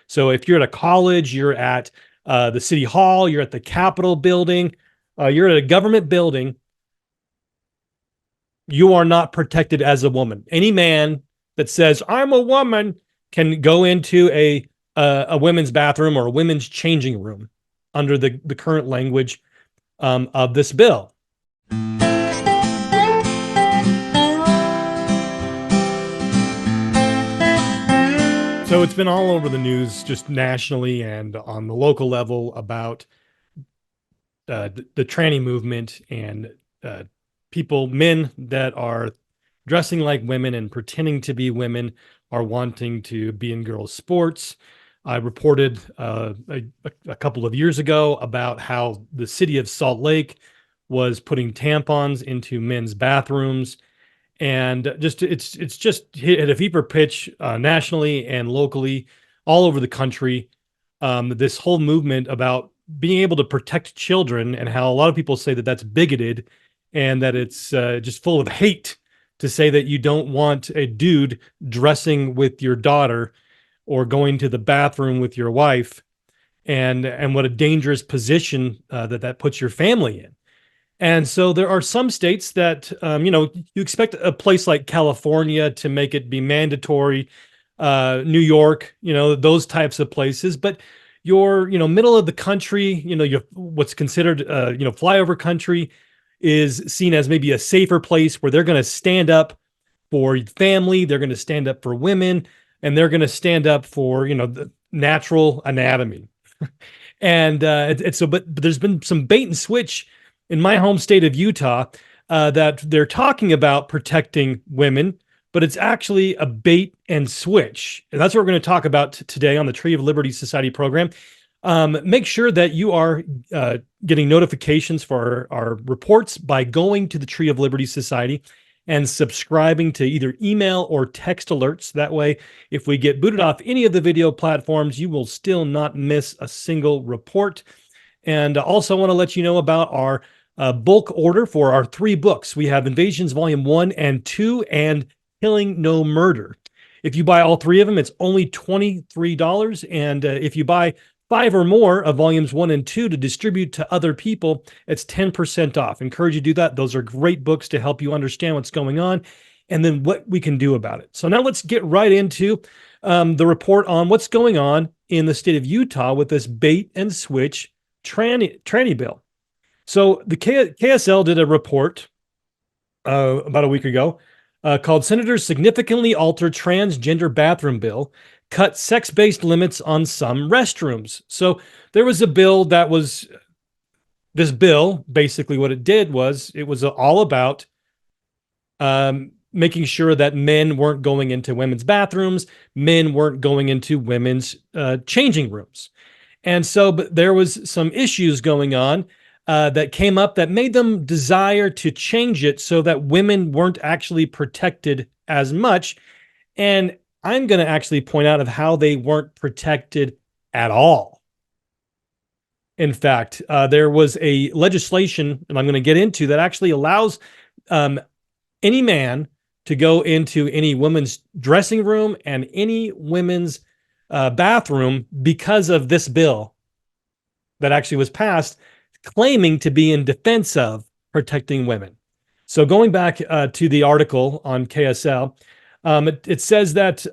So if you're at a college, you're at the city hall, you're at the Capitol building, you're at a government building, you are not protected as a woman. Any man that says, I'm a woman, can go into a women's bathroom or a women's changing room under the current language of this bill. So it's been all over the news, just nationally and on the local level, about the tranny movement and people, men that are dressing like women and pretending to be women, are wanting to be in girls' sports. I reported a couple of years ago about how the city of Salt Lake was putting tampons into men's bathrooms, and just it's just hit a fever pitch nationally and locally, all over the country. This whole movement about being able to protect children, and how a lot of people say that that's bigoted, and that it's just full of hate to say that you don't want a dude dressing with your daughter or going to the bathroom with your wife, and what a dangerous position that puts your family in. And so there are some states that, you expect a place like California to make it be mandatory, New York, those types of places. But your, middle of the country, your what's considered, flyover country, is seen as maybe a safer place where they're going to stand up for family, they're going to stand up for women, and they're going to stand up for, the natural anatomy. And but there's been some bait and switch in my home state of Utah, that they're talking about protecting women, but it's actually a bait and switch. And that's what we're going to talk about today on the Tree of Liberty Society program. Make sure that you are getting notifications for our reports by going to the Tree of Liberty Society and subscribing to either email or text alerts. That way, if we get booted off any of the video platforms, you will still not miss a single report. And also want to let you know about our bulk order for our 3 books. We have Invasions Volume 1 and 2 and Killing No Murder. If you buy all 3 of them, it's only $23. And if you buy 5 or more of Volumes 1 and 2 to distribute to other people, it's 10% off. Encourage you to do that. Those are great books to help you understand what's going on and then what we can do about it. So now let's get right into the report on what's going on in the state of Utah with this bait and switch tranny bill. So the KSL did a report about a week ago called "Senators Significantly Alter Transgender Bathroom Bill, Cut Sex-Based Limits on Some Restrooms." So there was a bill this bill, basically what it did was, it was all about making sure that men weren't going into women's bathrooms, men weren't going into women's changing rooms. And so, but there was some issues going on that came up that made them desire to change it so that women weren't actually protected as much. And I'm going to actually point out of how they weren't protected at all. In fact, there was a legislation, and I'm going to get into, that actually allows any man to go into any women's dressing room and any women's bathroom because of this bill that actually was passed, claiming to be in defense of protecting women. So going back to the article on KSL, it says that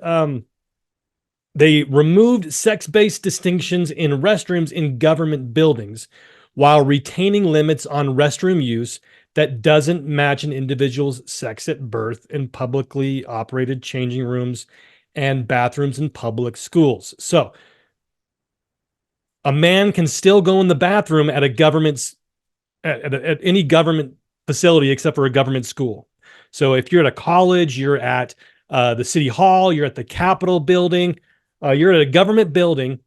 they removed sex-based distinctions in restrooms in government buildings while retaining limits on restroom use that doesn't match an individual's sex at birth in publicly operated changing rooms and bathrooms in public schools. So a man can still go in the bathroom at at any government facility except for a government school. So if you're at a college, you're at the city hall, you're at the Capitol building, you're at a government building,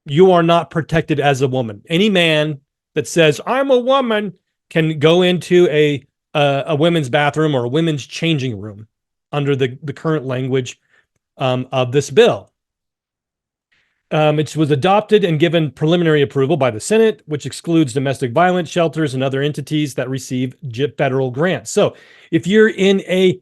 you are not protected as a woman. Any man that says, I'm a woman, can go into a women's bathroom or a women's changing room under the current language of this bill. It was adopted and given preliminary approval by the Senate, which excludes domestic violence shelters and other entities that receive federal grants. So if you're in a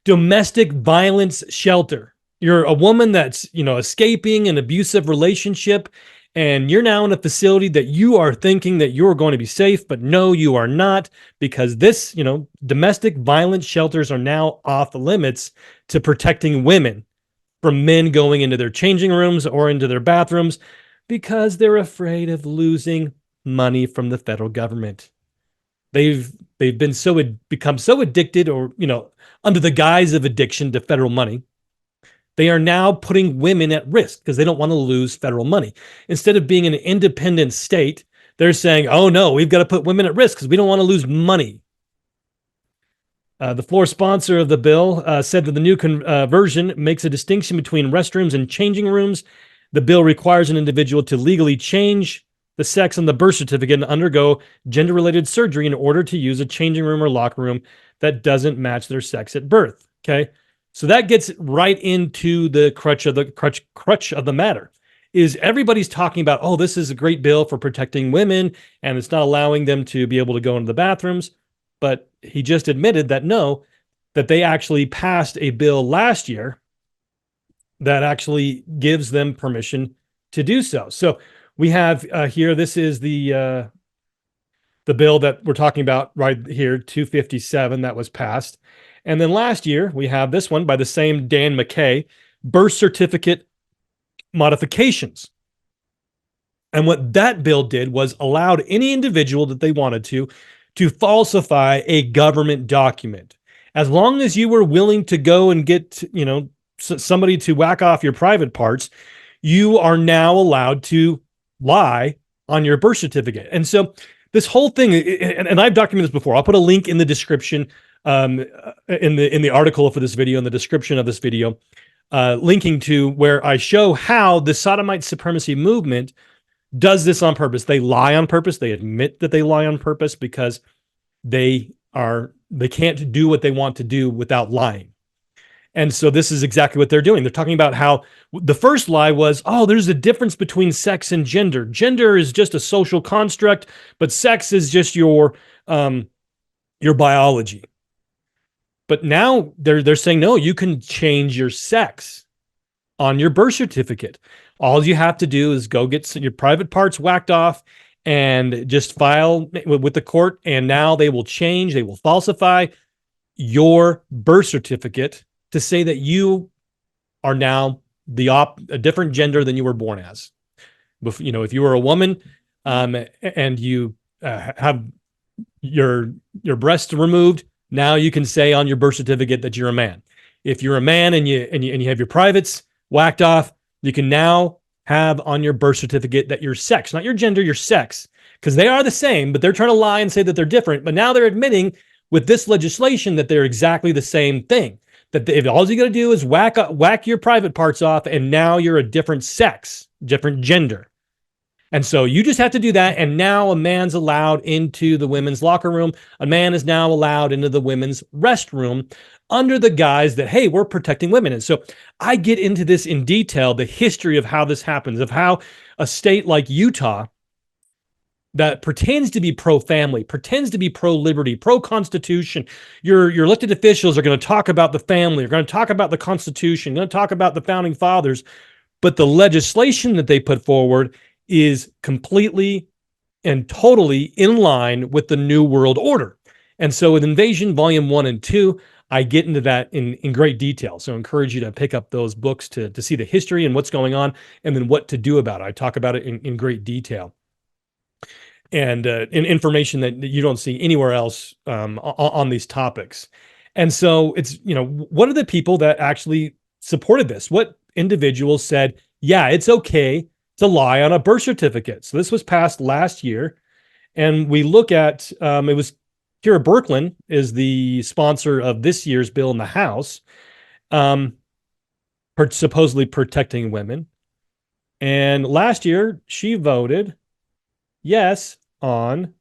domestic violence shelter, You're a woman that's, escaping an abusive relationship, and you're now in a facility that you are thinking that you're going to be safe, but no, you are not, because this, domestic violence shelters are now off the limits to protecting women from men going into their changing rooms or into their bathrooms because they're afraid of losing money from the federal government. They've become so addicted, or under the guise of addiction to federal money. They are now putting women at risk because they don't want to lose federal money. Instead of being an independent state, they're saying, oh no, we've got to put women at risk because we don't want to lose money. The floor sponsor of the bill said that the new version makes a distinction between restrooms and changing rooms. The bill requires an individual to legally change the sex on the birth certificate and undergo gender-related surgery in order to use a changing room or locker room that doesn't match their sex at birth. Okay, so that gets right into the crutch of the matter. Is everybody's talking about, oh, this is a great bill for protecting women, and it's not allowing them to be able to go into the bathrooms. But he just admitted that no, that they actually passed a bill last year that actually gives them permission to do so. So we have here, this is the bill that we're talking about right here, 257, that was passed. And then last year, we have this one by the same Dan McKay, birth certificate modifications. And what that bill did was allowed any individual that they wanted to falsify a government document. As long as you were willing to go and get, somebody to whack off your private parts, you are now allowed to lie on your birth certificate. And so this whole thing, and I've documented this before. I'll put a link in the description, in the article for this video, in the description of this video, linking to where I show how the sodomite supremacy movement does this on purpose. They lie on purpose. They admit that they lie on purpose because they can't do what they want to do without lying. And so this is exactly what they're doing. They're talking about how the first lie was, oh, there's a difference between sex and gender. Gender is just a social construct, but sex is just your biology. But now they're saying, no, you can change your sex on your birth certificate. All you have to do is go get your private parts whacked off and just file with the court. And now they will change, they will falsify your birth certificate to say that you are now a different gender than you were born as. If you were a woman and you have your breasts removed, now you can say on your birth certificate that you're a man. If you're a man and you have your privates whacked off, you can now have on your birth certificate that your sex, not your gender, your sex, because they are the same, but they're trying to lie and say that they're different. But now they're admitting with this legislation that they're exactly the same thing. That if all you got to do is whack your private parts off, and now you're a different sex, different gender. And so you just have to do that. And now a man's allowed into the women's locker room. A man is now allowed into the women's restroom under the guise that, hey, we're protecting women. And so I get into this in detail, the history of how this happens, of how a state like Utah that pretends to be pro-family, pretends to be pro-liberty, pro-constitution. Your elected officials are going to talk about the family, they're going to talk about the Constitution, going to talk about the founding fathers, but the legislation that they put forward is completely and totally in line with the New World Order. And so with Invasion Volume 1 and 2, I get into that in great detail. So I encourage you to pick up those books to see the history and what's going on, and then what to do about it. I talk about it in great detail. And in information that you don't see anywhere else on these topics. And so it's, what are the people that actually supported this? What individuals said, yeah, it's okay to lie on a birth certificate? So this was passed last year. And we look at, it was Kira Birkeland is the sponsor of this year's bill in the House, supposedly protecting women. And last year she voted yes on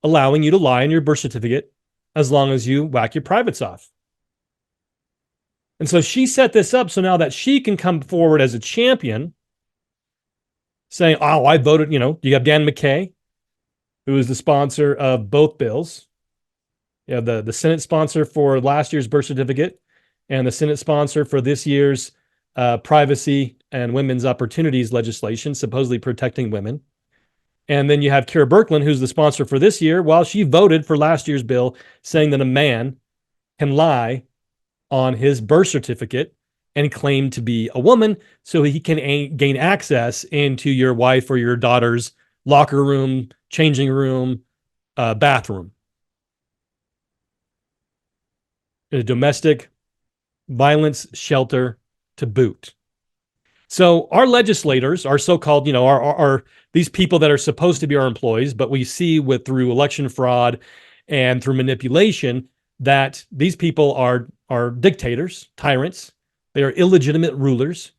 allowing you to lie in your birth certificate as long as you whack your privates off. And so she set this up so now that she can come forward as a champion saying, oh, I voted, you have Dan McKay, who is the sponsor of both bills. You have the Senate sponsor for last year's birth certificate, and the Senate sponsor for this year's privacy and women's opportunities legislation, supposedly protecting women. And then you have Kira Birkeland, who's the sponsor for this year, while she voted for last year's bill saying that a man can lie on his birth certificate and claim to be a woman so he can gain access into your wife or your daughter's locker room, changing room, bathroom. A domestic violence shelter to boot. So our legislators, our so-called, are these people that are supposed to be our employees, but we see through election fraud and through manipulation that these people are dictators, tyrants. They are illegitimate rulers,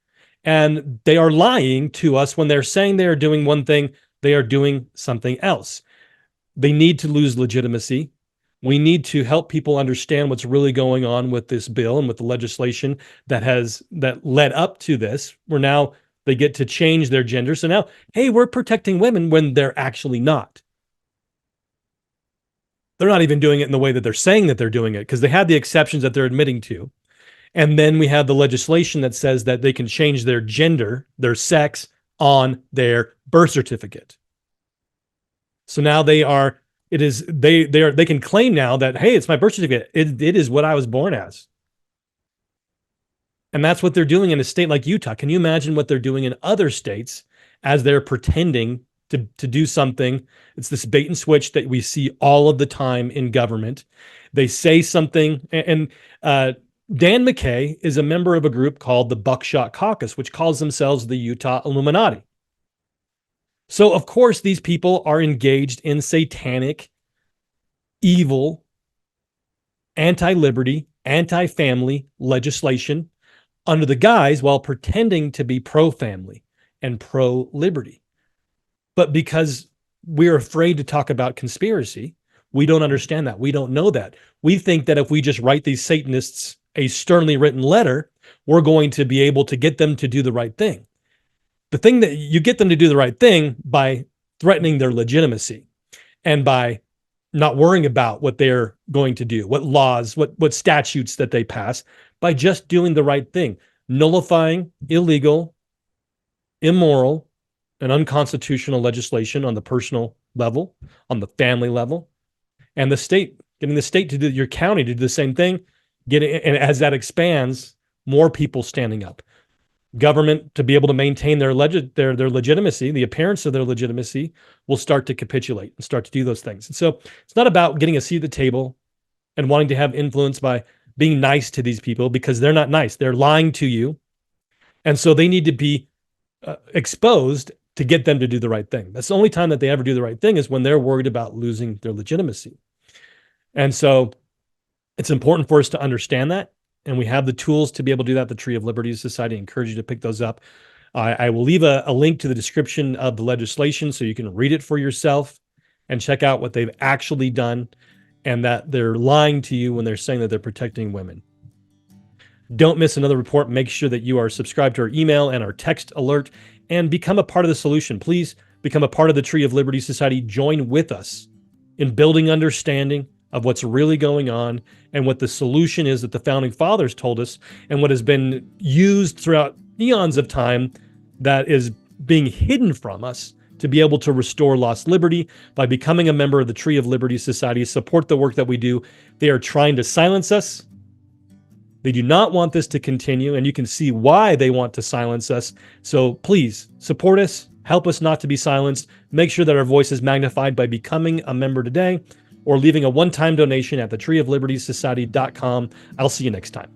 and they are lying to us when they're saying they are doing one thing, they are doing something else. They need to lose legitimacy. We need to help people understand what's really going on with this bill and with the legislation that led up to this, where now they get to change their gender. So now, hey, we're protecting women when they're actually not. They're not even doing it in the way that they're saying that they're doing it, because they had the exceptions that they're admitting to. And then we have the legislation that says that they can change their gender, their sex, on their birth certificate. So now they can claim now that, hey, it's my birth certificate. It is what I was born as. And that's what they're doing in a state like Utah. Can you imagine what they're doing in other states as they're pretending to do something? It's this bait and switch that we see all of the time in government. They say something, and Dan McKay is a member of a group called the Buckshot Caucus, which calls themselves the Utah Illuminati. So, of course, these people are engaged in satanic, evil, anti-liberty, anti-family legislation under the guise while pretending to be pro-family and pro-liberty. But because we're afraid to talk about conspiracy, we don't understand that. We don't know that. We think that if we just write these Satanists a sternly written letter, we're going to be able to get them to do the right thing. The thing that you get them to do the right thing by threatening their legitimacy and by not worrying about what they're going to do, what laws, what statutes that they pass, by just doing the right thing, nullifying illegal, immoral, and unconstitutional legislation on the personal level, on the family level, and the state, getting the state to do, your county to do the same thing, and as that expands, more people standing up. Government, to be able to maintain their legitimacy, the appearance of their legitimacy, will start to capitulate and start to do those things. And so it's not about getting a seat at the table and wanting to have influence by being nice to these people, because they're not nice. They're lying to you. And so they need to be exposed to get them to do the right thing. That's the only time that they ever do the right thing, is when they're worried about losing their legitimacy. And so it's important for us to understand that. And we have the tools to be able to do that. The Tree of Liberty Society, I encourage you to pick those up. I will leave a link to the description of the legislation so you can read it for yourself and check out what they've actually done, and that they're lying to you when they're saying that they're protecting women. Don't miss another report. Make sure that you are subscribed to our email and our text alert and become a part of the solution. Please become a part of the Tree of Liberty Society. Join with us in building understanding of what's really going on and what the solution is that the founding fathers told us, and what has been used throughout eons of time that is being hidden from us, to be able to restore lost liberty by becoming a member of the Tree of Liberty Society. Support the work that we do. They are trying to silence us. They do not want this to continue, and you can see why they want to silence us. So please support us, help us not to be silenced. Make sure that our voice is magnified by becoming a member today, or leaving a one-time donation at thetreeoflibertysociety.com. I'll see you next time.